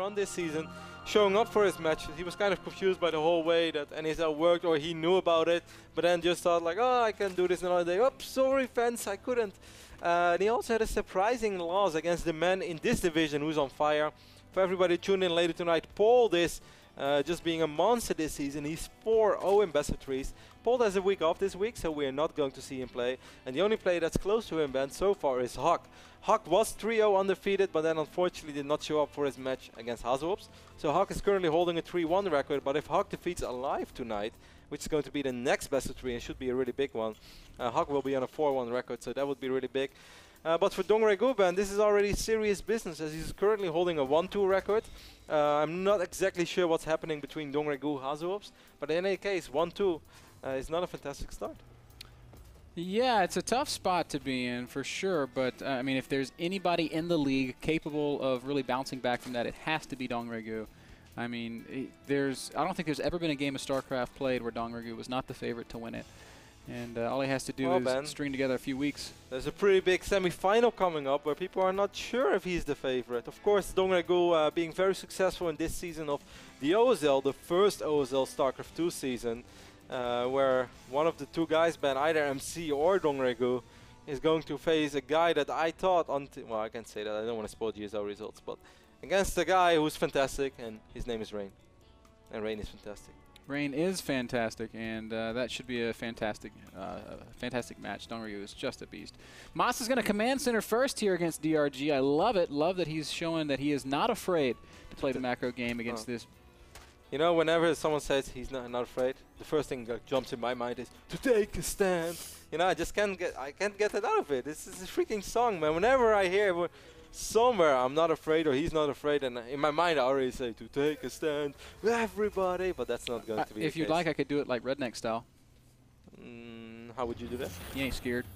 on this season, showing up for his match. He was kind of confused by the whole way that NASL worked, or he knew about it, but then just thought like, oh, I can do this another day. Oops, sorry fans, I couldn't. And he also had a surprising loss against the man in this division who's on fire. For everybody tuned in later tonight, Paul is just being a monster this season. He's 4-0 in best of threes. Paul has a week off this week, so we are not going to see him play. And the only player that's close to him, Ben, so far is Huck. Huck was 3-0 undefeated, but then unfortunately did not show up for his match against Hazelhops. So Huck is currently holding a 3-1 record, but if Huck defeats Alive tonight, which is going to be the next best of 3 and should be a really big one, Huck will be on a 4-1 record, so that would be really big. But for Dongregu, Ben, this is already serious business, as he's currently holding a 1-2 record. I'm not exactly sure what's happening between Dongregu and Hazelhops, but in any case, 1-2 is not a fantastic start. Yeah, it's a tough spot to be in for sure, but I mean, if there's anybody in the league capable of really bouncing back from that, it has to be Dongregu. I mean, I don't think there's ever been a game of StarCraft played where Dongregu was not the favorite to win it. And all he has to do is string together a few weeks. There's a pretty big semi-final coming up where people are not sure if he's the favorite. Of course, Dongregu being very successful in this season of the OSL, the first OSL StarCraft 2 season, where one of the two guys, Ben, either MC or Dongregu, is going to face a guy that I thought, well, I can't say that, I don't want to spoil GSL results, but against a guy who's fantastic, and his name is Rain. And Rain is fantastic. Rain is fantastic, and that should be a fantastic match. Dongregu is just a beast. MaSa is going to command center first here against DRG. I love it. Love that he's showing that he is not afraid to play the macro game against this. You know, whenever someone says he's not afraid, the first thing that jumps in my mind is to take a stand. You know, I can't get it out of it. This is a freaking song, man. Whenever I hear somewhere I'm not afraid or he's not afraid, and in my mind I already say to take a stand with everybody, but that's not going to be if the you'd case. like, I could do it like redneck style. How would you do that? You ain't scared.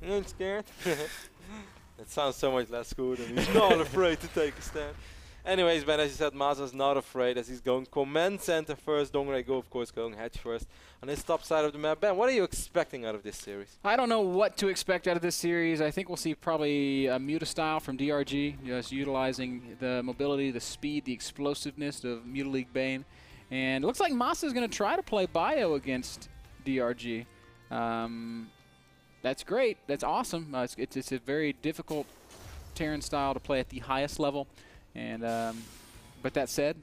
You ain't scared? It sounds so much less cool than he's not afraid to take a stand. Anyways, Ben, as you said, MaSa's not afraid as he's going command center first. Dongregu, of course, going hedge first on his top side of the map. Ben, what are you expecting out of this series? I don't know what to expect out of this series. I think we'll see probably a Muta style from DRG, just utilizing the mobility, the speed, the explosiveness of Muta League Bane. And it looks like MaSa is going to try to play Bio against DRG. That's great. That's awesome. It's a very difficult Terran style to play at the highest level. And but that said,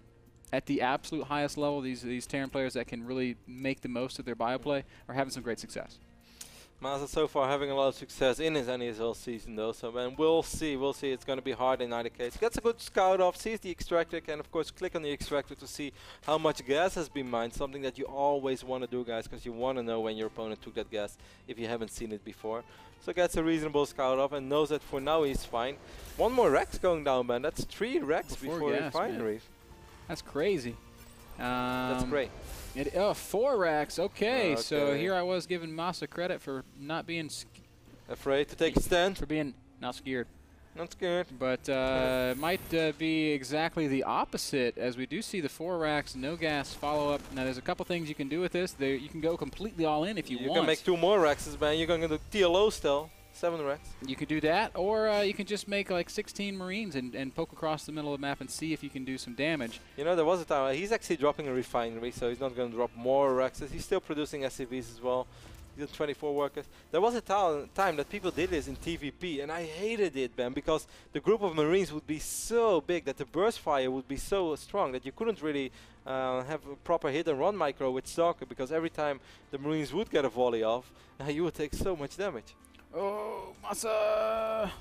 at the absolute highest level, these Terran players that can really make the most of their bio play are having some great success. MaSa so far having a lot of success in his NASL season though, so man, we'll see. It's going to be hard in either case. Gets a good scout off, sees the extractor, and of course click on the extractor to see how much gas has been mined, something that you always want to do, guys, because you want to know when your opponent took that gas if you haven't seen it before. So gets a reasonable scout off and knows that for now he's fine. One more Rex going down, man. That's 3 Rex before refinery. That's crazy. That's great. 4 racks. Okay, so here I was giving MaSa credit for not being afraid to take a stand. For being not scared. Not scared. But might be exactly the opposite, as we do see the 4 racks, no gas follow-up. Now, there's a couple things you can do with this. You can go completely all in if you want. You can make 2 more Rexes, man. You're going to do TLO still. 7 Rex. You could do that, or you can just make like 16 Marines and poke across the middle of the map and see if you can do some damage. You know, there was a time he's actually dropping a refinery, so he's not going to drop more Rexes. He's still producing SCVs as well. He's got 24 workers. There was a time that people did this in TVP, and I hated it, Ben, because the group of Marines would be so big that the burst fire would be so strong that you couldn't really have a proper hit and run micro with Stalker, because every time the Marines would get a volley off, you would take so much damage. Oh, MaSa!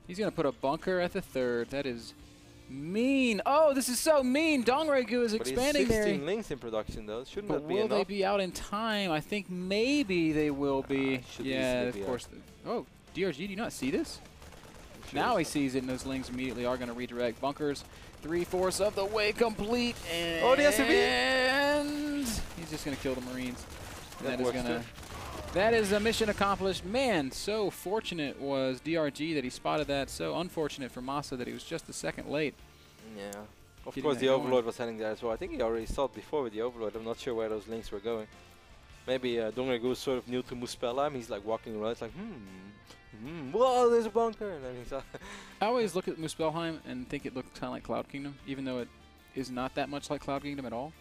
He's going to put a bunker at the 3rd. That is mean. Oh, this is so mean. Dongregu is expanding there. 16 links in production, though. Shouldn't that be enough? Will they be out in time? I think maybe they will be. Yeah, of course. Oh, DRG, do you not see this? Now he sees it, and those links immediately are going to redirect. Bunkers 3/4 of the way complete. And oh, the SCV! And he's just going to kill the Marines. That is going to... That is a mission accomplished. Man, so fortunate was DRG that he spotted that. So unfortunate for MaSa that he was just a second late. Yeah. Of course, the Overlord was heading there as well. I think he already saw it before with the Overlord. I'm not sure where those links were going. maybe Dongregu is sort of new to Muspelheim. He's like walking around, it's like, whoa, there's a bunker. And then he's I always look at Muspelheim and think it looks kind of like Cloud Kingdom, even though it is not that much like Cloud Kingdom at all.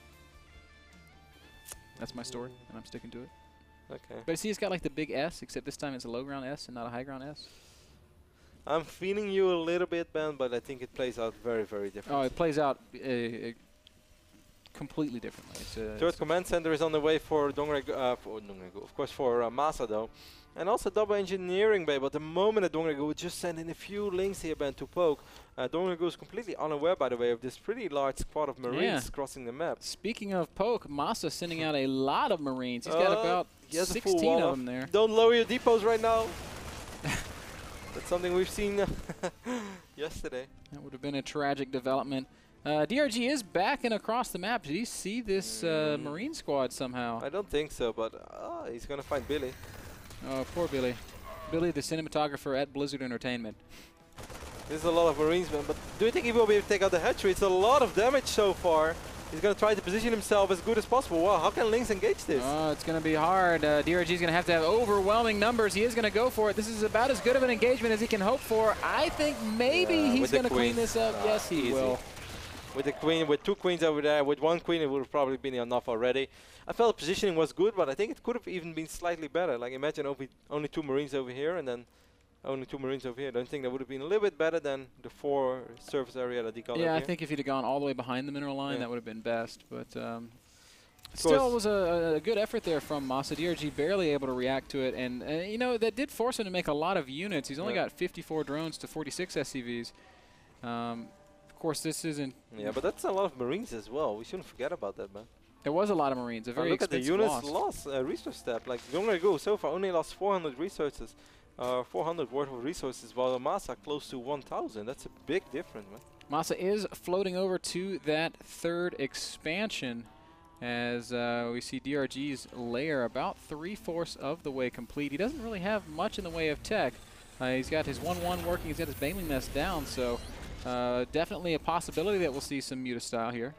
That's my story, and I'm sticking to it. Okay. But see, it's got like the big S, except this time it's a low ground S and not a high ground S. I'm feeling you a little bit, Ben, but I think it plays out very, very differently. Oh, it plays out completely differently. Third command center is on the way for Dongregu, of course for MaSa though. And also double engineering bay, but the moment that Dongregu would just send in a few links here, Ben, to poke, Dongregu is completely unaware, by the way, of this pretty large squad of Marines crossing the map. Speaking of poke, MaSa sending out a lot of Marines. He's got about 16 of them there. Don't lower your depots right now. That's something we've seen yesterday. That would have been a tragic development. DRG is back and across the map. Did he see this Marine squad somehow? I don't think so, but he's going to find Billy. Oh, poor Billy. Billy, the cinematographer at Blizzard Entertainment. There's a lot of Marines, man, but do you think he will be able to take out the hatchery? It's a lot of damage so far. He's going to try to position himself as good as possible. Wow, how can Lynx engage this? Oh, it's going to be hard. DRG is going to have overwhelming numbers. He is going to go for it. This is about as good of an engagement as he can hope for. I think maybe he's going to clean this up. Yes, he will. With the queen, with two queens over there, with one queen, it would have probably been enough already. I felt the positioning was good, but I think it could have even been slightly better. Like imagine only 2 Marines over here and then only 2 Marines over here. I don't think that would have been a little bit better than the 4 surface area that he got over here. I think if he'd have gone all the way behind the mineral line, that would have been best. But still, it was a good effort there from MaSa. DRG barely able to react to it. And, you know, that did force him to make a lot of units. He's only got 54 drones to 46 SCVs. Of course, this isn't... Yeah, but that's a lot of Marines as well. We shouldn't forget about that, man. There was a lot of Marines. A very look at the units loss. Resource step. Like, Dongregu so far only lost 400 resources. 400 worth of resources, while MaSa close to 1,000. That's a big difference, man. MaSa is floating over to that 3rd expansion as we see DRG's lair about 3/4 of the way complete. He doesn't really have much in the way of tech. He's got his 1-1 working. He's got his Baneling Nest down, so definitely a possibility that we'll see some Muta style here.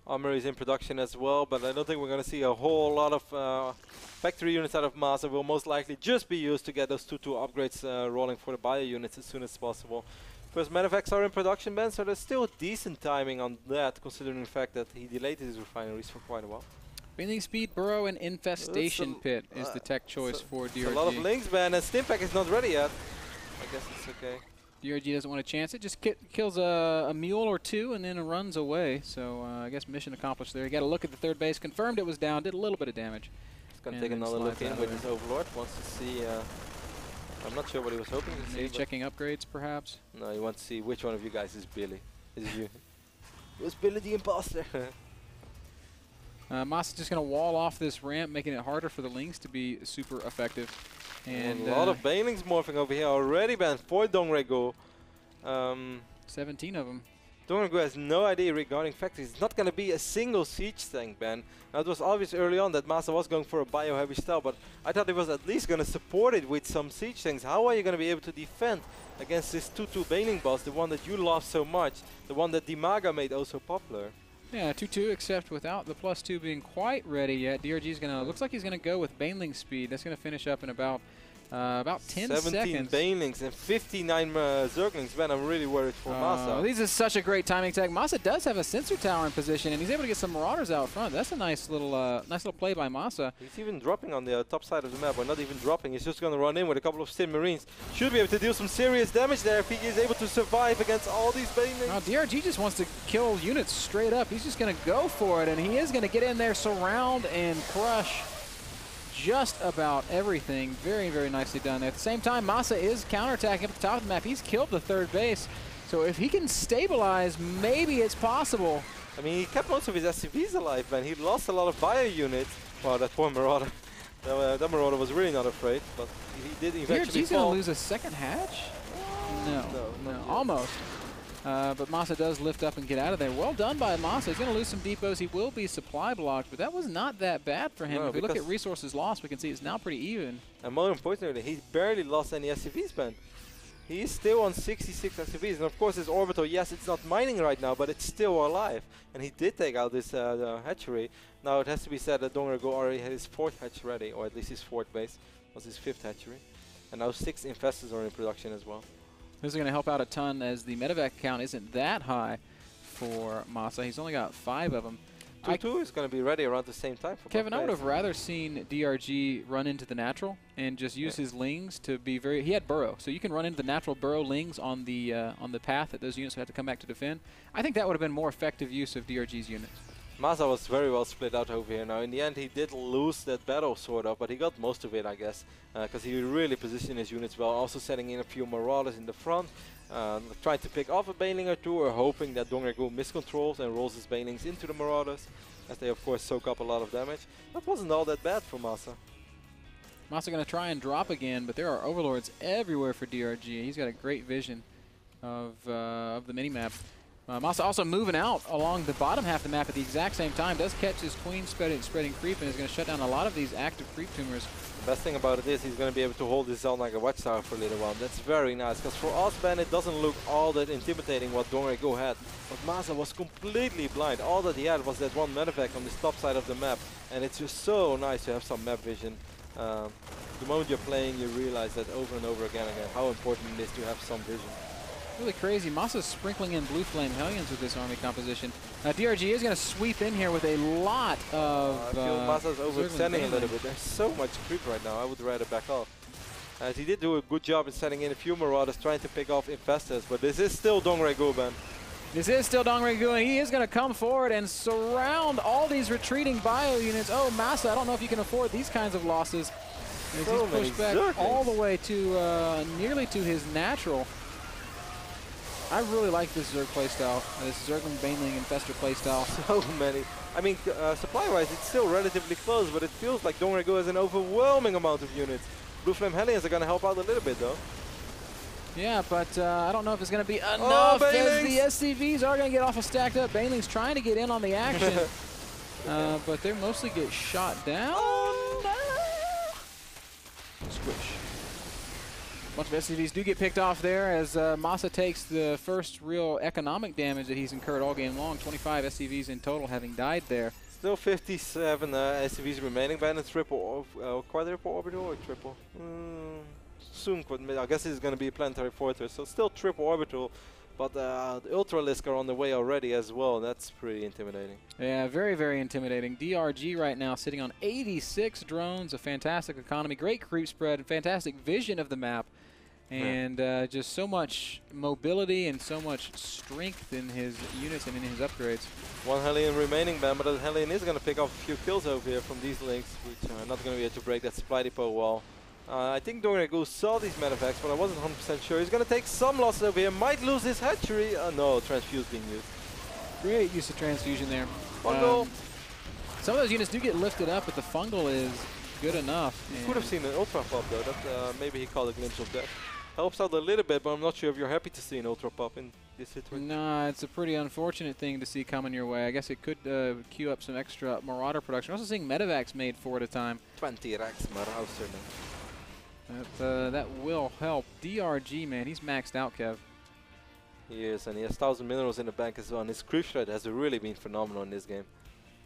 Armory is in production as well, but I don't think we're going to see a whole lot of factory units out of MaSa. Will most likely just be used to get those 2-2 upgrades rolling for the bio units as soon as possible. First medevacs are in production, Ben, so there's still decent timing on that, considering the fact that he delayed his refineries for quite a while. Baneling Speed, Burrow, and Infestation Pit is the tech choice for DRG. A lot of links, Ben, and Stimpack is not ready yet. I guess it's okay. DRG doesn't want to chance it. Just kills a mule or 2 and then runs away. So I guess mission accomplished there. You got to look at the 3rd base. Confirmed it was down. Did a little bit of damage. He's going to take another look in with his Overlord. Wants to see... I'm not sure what he was hoping to see. Maybe checking upgrades, perhaps? No, he wants to see which one of you guys is Billy. Is it you? Was Billy the imposter? MaSa's just going to wall off this ramp, making it harder for the Lynx to be super effective. And a lot of Banelings morphing over here already, Ben, for Dongregu. 17 of them. Dongregu has no idea regarding factories. It's not going to be a single siege tank, Ben. Now, it was obvious early on that MaSa was going for a bio-heavy style, but I thought it was at least going to support it with some siege tanks. How are you going to be able to defend against this 2-2 Baneling boss, the one that you love so much, the one that Dimaga made also popular? Yeah, 2-2, except without the +2 being quite ready yet. DRG's gonna looks like he's gonna go with Baneling Speed. That's gonna finish up in about 10 seconds. 17 Banelings and 59 Zerglings. Man, I'm really worried for MaSa. This is such a great timing tech. MaSa does have a sensor tower in position, and he's able to get some Marauders out front. That's a nice little play by MaSa. He's even dropping on the top side of the map, or not even dropping. He's just going to run in with a couple of Stim Marines. Should be able to deal some serious damage there if he is able to survive against all these Banelings. DRG just wants to kill units straight up. He's just going to go for it, and he is going to get in there, surround, and crush just about everything. Very, very nicely done. At the same time, MaSa is counterattacking up the top of the map. He's killed the 3rd base. So if he can stabilize, maybe it's possible. I mean, he kept most of his SCVs alive, man. He lost a lot of bio units. Wow, that poor Marauder. That Marauder was really not afraid, but he did eventually DRG's going to lose a 2nd hatch? No, almost. But MaSa does lift up and get out of there. Well done by MaSa. He's going to lose some depots. He will be supply blocked, but that was not that bad for him. No, if we look at resources lost, we can see it's now pretty even. And more importantly, he's barely lost any SCVs, man. He's still on 66 SCVs, and of course his orbital, yes, it's not mining right now, but it's still alive. And he did take out this hatchery. Now it has to be said that Dongrago already had his 4th hatch ready, or at least his 4th base. Was his 5th hatchery. And now 6 infestors are in production as well. This is going to help out a ton as the medevac count isn't that high for MaSa. He's only got 5 of them. 2-2 is going to be ready around the same time for Kevin, I would have rather seen DRG run into the natural and just use his lings to be very. He had burrow, so you can run into the natural burrow lings on the path that those units would have to come back to defend. I think that would have been more effective use of DRG's units. MaSa was very well split out over here. Now in the end he did lose that battle sort of, but he got most of it, I guess, because he really positioned his units well, also setting in a few marauders in the front, trying to pick off a Baneling or two, or hoping that Dongrago miscontrols and rolls his Banelings into the marauders, as they of course soak up a lot of damage. That wasn't all that bad for MaSa. MaSa going to try and drop again, but there are overlords everywhere for DRG. He's got a great vision of the mini-map. MaSa also moving out along the bottom half of the map at the exact same time. Does catch his queen spreading creep and is going to shut down a lot of these active creep tumors. The best thing about it is he's going to be able to hold his zone like a watchtower for a little while. That's very nice, because for Osban it doesn't look all that intimidating what Dongrago had. But MaSa was completely blind. All that he had was that one medevac on the top side of the map. And it's just so nice to have some map vision. The moment you're playing, you realize that over and over again, how important it is to have some vision. Really crazy. MaSa's sprinkling in Blue Flame Hellions with this army composition. DRG is going to sweep in here with a lot of I feel MaSa's overextending a little bit. There's so much creep right now. I would rather back off. As he did do a good job in setting in a few marauders, trying to pick off infestors, but this is still Dongrago, man. This is still Dongrago, and he is going to come forward and surround all these retreating bio units. Oh, MaSa, I don't know if you can afford these kinds of losses. As he's pushed back all the way to nearly to his natural. I really like this Zerg playstyle, this Zergling Baneling Infestor playstyle. So many. I mean, supply-wise, it's still relatively close, but it feels like Dongrago has an overwhelming amount of units. Blue Flame Hellions are going to help out a little bit, though. Yeah, but I don't know if it's going to be enough, as the SCVs are going to get awful stacked up. Banelings trying to get in on the action, but they mostly get shot down. Squish. A bunch of SCVs do get picked off there as MaSa takes the first real economic damage that he's incurred all game long. 25 SCVs in total having died there. Still 57 SCVs remaining, but a triple, quadruple orbital or triple? Soon, I guess it's going to be a planetary fortress, so still triple orbital, but the Ultralisk are on the way already as well. That's pretty intimidating. Yeah, very, very intimidating. DRG right now sitting on 86 drones, a fantastic economy, great creep spread, fantastic vision of the map, and just so much mobility and so much strength in his units and in his upgrades. One Hellion remaining, man, but the Hellion is going to pick up a few kills over here from these links, which are not going to be able to break that supply depot wall. I think Dongrago saw these medevacs, but I wasn't 100% sure. He's going to take some losses over here, might lose his hatchery. No, transfuse being used. Great use of transfusion there. Fungal. Some of those units do get lifted up, but the fungal is good enough. You could have seen an ultra pop though. That maybe he called a glimpse of death. Helps out a little bit, but I'm not sure if you're happy to see an ultra pop in this situation. Nah, it's a pretty unfortunate thing to see coming your way. I guess it could queue up some extra Marauder production. We're also seeing medevacs made 4 at a time. 20 racks Marauder. That will help. DRG, man, he's maxed out, Kev. He is, and he has 1,000 minerals in the bank as well. And his creep shred has really been phenomenal in this game.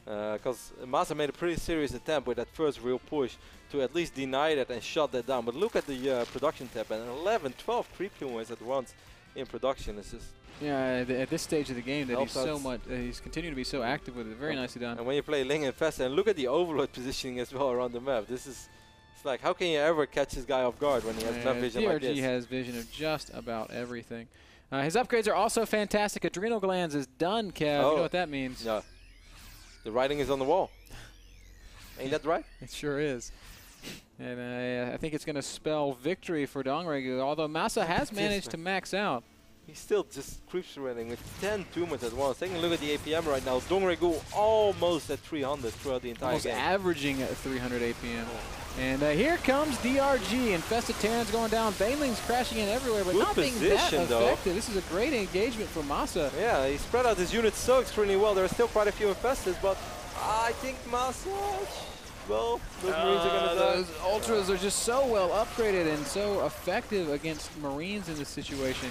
Because MaSa made a pretty serious attempt with that first real push to at least deny that and shut that down. But look at the production tab, and 11, 12 creep tumors at once in production. It's just... Yeah, at this stage of the game that he's so much, he's continuing to be so active with it. Very nicely done. And when you play Ling and Festa, and look at the Overlord positioning as well around the map. This is... It's like, how can you ever catch this guy off guard when he has map vision like this? DRG has vision of just about everything. His upgrades are also fantastic. Adrenal glands is done, Kev. You know what that means. Yeah. The writing is on the wall. Ain't that right? It sure is. And I think it's going to spell victory for Dongrago, although MaSa has managed to max out. He's still just creep surrounding with 10 tumors at once. Taking a look at the APM right now. Dongrago almost at 300 throughout the entire game. Almost averaging at 300 APM. And here comes DRG. Infested Terrans going down. Banelings crashing in everywhere, but not being that effective. This is a great engagement for MaSa. Yeah, he spread out his units so extremely well. There are still quite a few infestors, but I think MaSa well, those Marines are going to die. Those Ultras are just so well upgraded and so effective against Marines in this situation.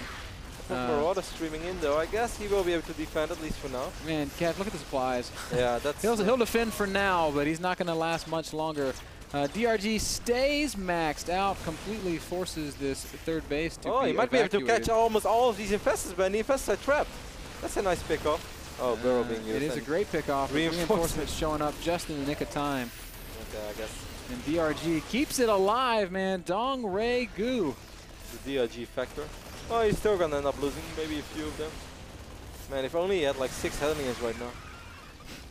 Marauder streaming in though. I guess he will be able to defend at least for now. Man, Kev, look at the supplies. Yeah, that's... He'll defend for now, but he's not going to last much longer. DRG stays maxed out, completely forces this third base to he might be able to catch almost all of these infestors, but the infestors are trapped. That's a nice pickoff. Oh, Burrow being used. It is a great pickoff. Reinforcements showing up just in the nick of time. Okay, I guess. And DRG keeps it alive, man. Dong Rei Gu. The DRG factor. Oh, he's still gonna end up losing maybe a few of them. Man, if only he had like 6 Hellions right now.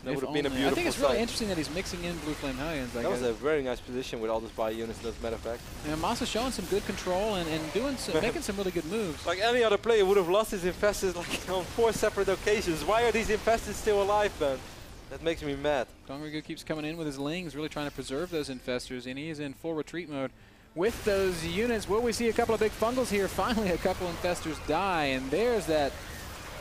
That would have been a beautiful I think it's really interesting that he's mixing in Blue Flame Hellions. That was a very nice position with all those bio units, as a matter of fact. Yeah, MaSa showing some good control and doing some, making some really good moves. Like any other player would have lost his infestors like on 4 separate occasions. Why are these infestors still alive, man? That makes me mad. Dong Rei Gu keeps coming in with his Lings, really trying to preserve those infestors, and he is in full retreat mode. With those units, will we see a couple of big fungals here? Finally, a couple infestors die, and there's that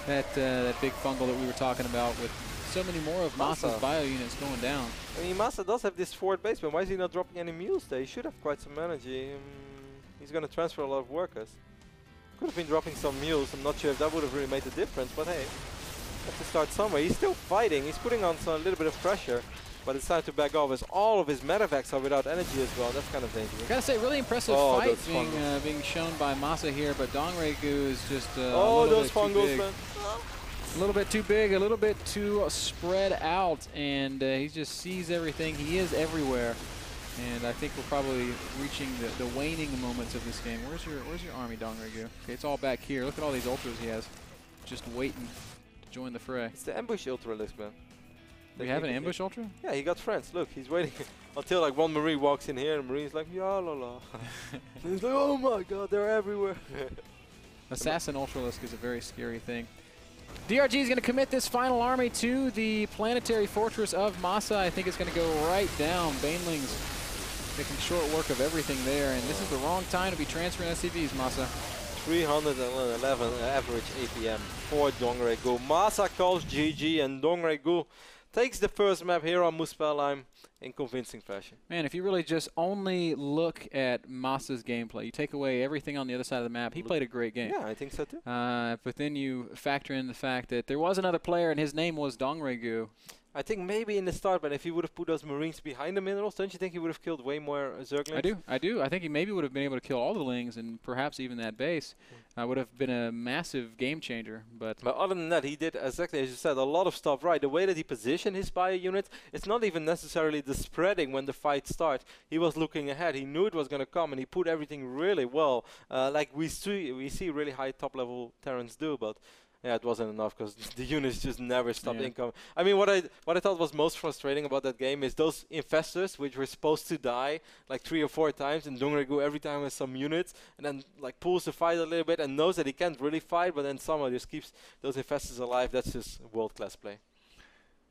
big fungal that we were talking about with so many more of MaSa's bio units going down. I mean, MaSa does have this forward base, but why is he not dropping any mules there? He should have quite some energy. He's going to transfer a lot of workers. Could have been dropping some mules. I'm not sure if that would have really made a difference, but hey, have to start somewhere. He's still fighting. He's putting on a little bit of pressure. But it's time to back off as all of his medevacs are without energy as well. That's kind of dangerous. Gotta say, really impressive fight being shown by MaSa here, but Dong Rei Gu is just those fungals, man. A little bit too big, a little bit too spread out, and he just sees everything. He is everywhere, and I think we're probably reaching the waning moments of this game. Where's your army, Dong Rei Gu? Okay, it's all back here. Look at all these ultras he has, just waiting to join the fray. It's the ambush ultralisk, man. We have an ambush ultra? Yeah, he got friends. Look, he's waiting until like one Marine walks in here and the Marine's like, yeah, la la. He's like, oh my god, they're everywhere. Assassin ultralisk is a very scary thing. DRG is going to commit this final army to the planetary fortress of MaSa. I think it's going to go right down. Banelings making short work of everything there, and this is the wrong time to be transferring SCVs, MaSa. 311 average APM for Dong Rei Gu. MaSa calls GG, and Dong Rei Gu takes the first map here on Muspelheim in convincing fashion. Man, if you really just only look at MaSa's gameplay, you take away everything on the other side of the map, he played a great game. Yeah, I think so too. But then you factor in the fact that there was another player and his name was Dong Rei Gu. I think maybe in the start, but if he would have put those Marines behind the minerals, don't you think he would have killed way more Zerglings? I do. I think he maybe would have been able to kill all the Lings and perhaps even that base. Would have been a massive game changer. But other than that, he did, exactly as you said, a lot of stuff right. The way that he positioned his bio units, it's not even necessarily the spreading when the fight starts. He was looking ahead. He knew it was going to come, and he put everything really well. Like we see really high top-level Terrans do, but yeah, it wasn't enough because the units just never stopped incoming. I mean, what I thought was most frustrating about that game is those infestors, which were supposed to die like 3 or 4 times, and Dong Rei Gu every time with some units, and then like pulls the fight a little bit and knows that he can't really fight, but then somehow just keeps those infestors alive. That's just world-class play.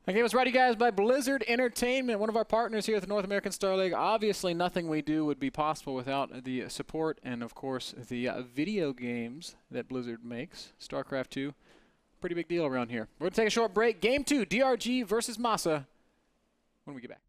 The game was brought to you guys by Blizzard Entertainment, one of our partners here at the North American Star League. Obviously, nothing we do would be possible without the support and, of course, the video games that Blizzard makes. StarCraft 2, pretty big deal around here. We're going to take a short break. Game 2, DRG versus MaSa when we get back.